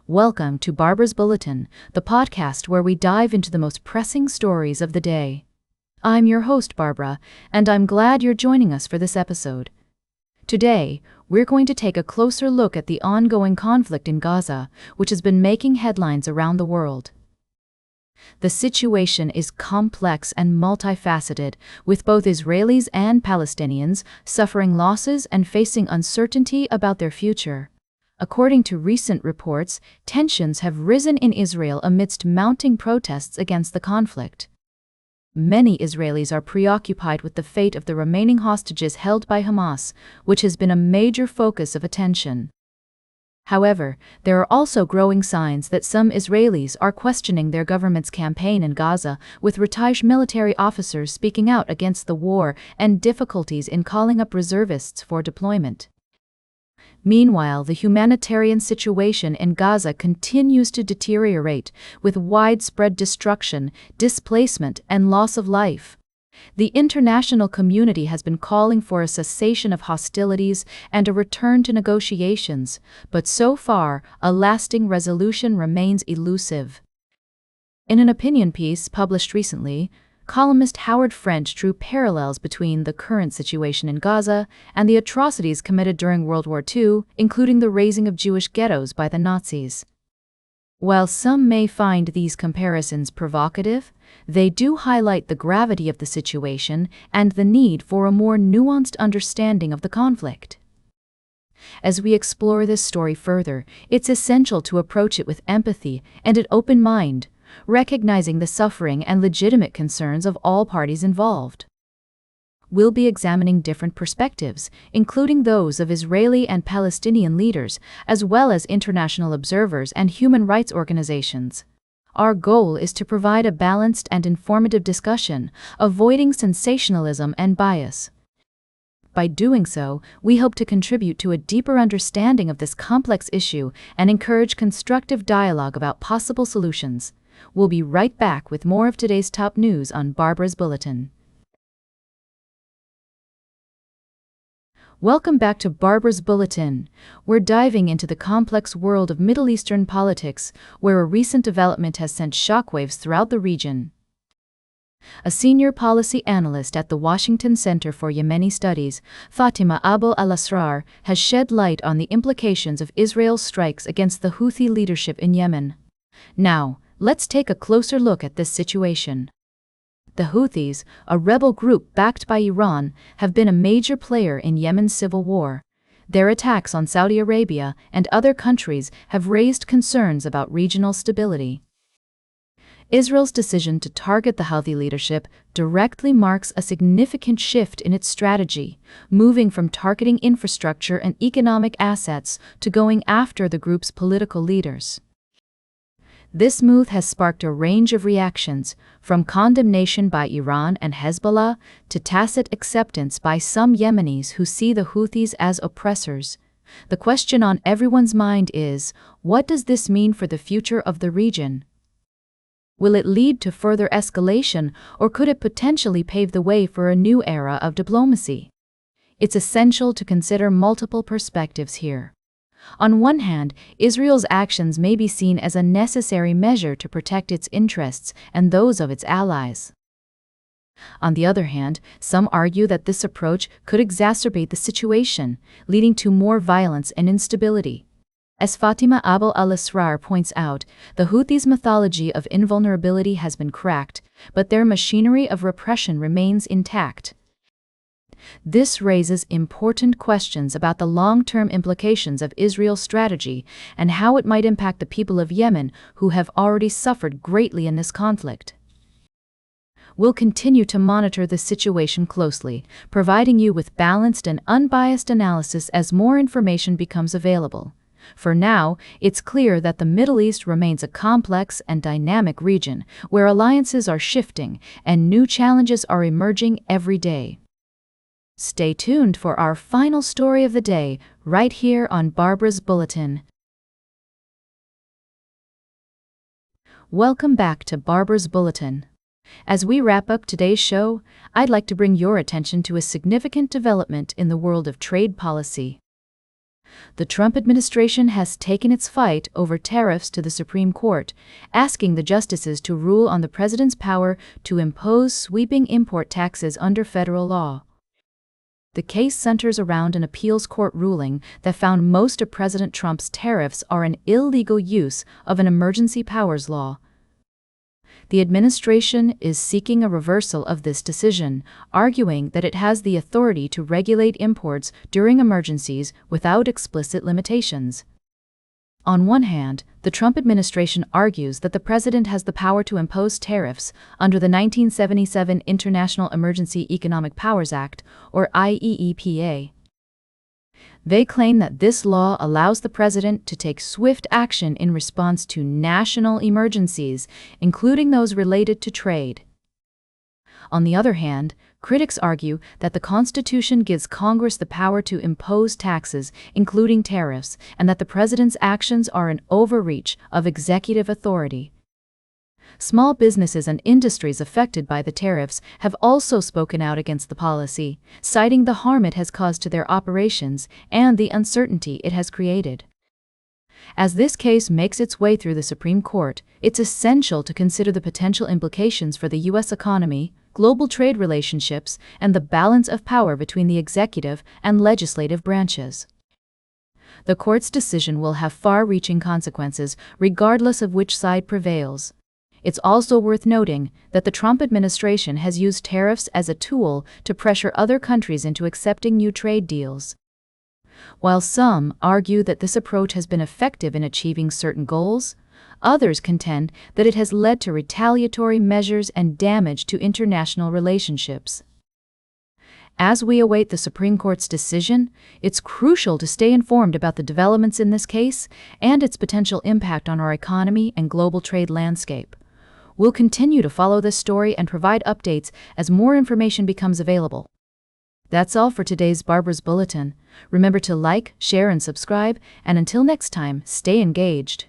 Welcome to Barbara's Bulletin, the podcast where we dive into the most pressing stories of the day. I'm your host, Barbara, and I'm glad you're joining us for this episode. Today, we're going to take a closer look at the ongoing conflict in Gaza, which has been making headlines around the world. The situation is complex and multifaceted, with both Israelis and Palestinians suffering losses and facing uncertainty about their future. According to recent reports, tensions have risen in Israel amidst mounting protests against the conflict. Many Israelis are preoccupied with the fate of the remaining hostages held by Hamas, which has been a major focus of attention. However, there are also growing signs that some Israelis are questioning their government's campaign in Gaza, with retired military officers speaking out against the war and difficulties in calling up reservists for deployment. Meanwhile, the humanitarian situation in Gaza continues to deteriorate, with widespread destruction, displacement, and loss of life. The international community has been calling for a cessation of hostilities and a return to negotiations, but so far, a lasting resolution remains elusive. In an opinion piece published recently, columnist Howard French drew parallels between the current situation in Gaza and the atrocities committed during World War II, including the razing of Jewish ghettos by the Nazis. While some may find these comparisons provocative, they do highlight the gravity of the situation and the need for a more nuanced understanding of the conflict. As we explore this story further, it's essential to approach it with empathy and an open mind, recognizing the suffering and legitimate concerns of all parties involved. We'll be examining different perspectives, including those of Israeli and Palestinian leaders, as well as international observers and human rights organizations. Our goal is to provide a balanced and informative discussion, avoiding sensationalism and bias. By doing so, we hope to contribute to a deeper understanding of this complex issue and encourage constructive dialogue about possible solutions. We'll be right back with more of today's top news on Barbara's Bulletin. Welcome back to Barbara's Bulletin. We're diving into the complex world of Middle Eastern politics, where a recent development has sent shockwaves throughout the region. A senior policy analyst at the Washington Center for Yemeni Studies, Fatima Abu al-Asrar, has shed light on the implications of Israel's strikes against the Houthi leadership in Yemen. Now, let's take a closer look at this situation. The Houthis, a rebel group backed by Iran, have been a major player in Yemen's civil war. Their attacks on Saudi Arabia and other countries have raised concerns about regional stability. Israel's decision to target the Houthi leadership directly marks a significant shift in its strategy, moving from targeting infrastructure and economic assets to going after the group's political leaders. This move has sparked a range of reactions, from condemnation by Iran and Hezbollah to tacit acceptance by some Yemenis who see the Houthis as oppressors. The question on everyone's mind is, what does this mean for the future of the region? Will it lead to further escalation, or could it potentially pave the way for a new era of diplomacy? It's essential to consider multiple perspectives here. On one hand, Israel's actions may be seen as a necessary measure to protect its interests and those of its allies. On the other hand, some argue that this approach could exacerbate the situation, leading to more violence and instability. As Fatima Abu al-Asrar points out, the Houthis' mythology of invulnerability has been cracked, but their machinery of repression remains intact. This raises important questions about the long-term implications of Israel's strategy and how it might impact the people of Yemen, who have already suffered greatly in this conflict. We'll continue to monitor the situation closely, providing you with balanced and unbiased analysis as more information becomes available. For now, it's clear that the Middle East remains a complex and dynamic region, where alliances are shifting and new challenges are emerging every day. Stay tuned for our final story of the day, right here on Barbara's Bulletin. Welcome back to Barbara's Bulletin. As we wrap up today's show, I'd like to bring your attention to a significant development in the world of trade policy. The Trump administration has taken its fight over tariffs to the Supreme Court, asking the justices to rule on the president's power to impose sweeping import taxes under federal law. The case centers around an appeals court ruling that found most of President Trump's tariffs are an illegal use of an emergency powers law. The administration is seeking a reversal of this decision, arguing that it has the authority to regulate imports during emergencies without explicit limitations. On one hand, the Trump administration argues that the president has the power to impose tariffs under the 1977 International Emergency Economic Powers Act, or IEEPA. They claim that this law allows the president to take swift action in response to national emergencies, including those related to trade. On the other hand, critics argue that the Constitution gives Congress the power to impose taxes, including tariffs, and that the president's actions are an overreach of executive authority. Small businesses and industries affected by the tariffs have also spoken out against the policy, citing the harm it has caused to their operations and the uncertainty it has created. As this case makes its way through the Supreme Court, it's essential to consider the potential implications for the U.S. economy, global trade relationships, and the balance of power between the executive and legislative branches. The court's decision will have far-reaching consequences, regardless of which side prevails. It's also worth noting that the Trump administration has used tariffs as a tool to pressure other countries into accepting new trade deals. While some argue that this approach has been effective in achieving certain goals, others contend that it has led to retaliatory measures and damage to international relationships. As we await the Supreme Court's decision, it's crucial to stay informed about the developments in this case and its potential impact on our economy and global trade landscape. We'll continue to follow this story and provide updates as more information becomes available. That's all for today's Barbara's Bulletin. Remember to like, share, and subscribe, and until next time, stay engaged.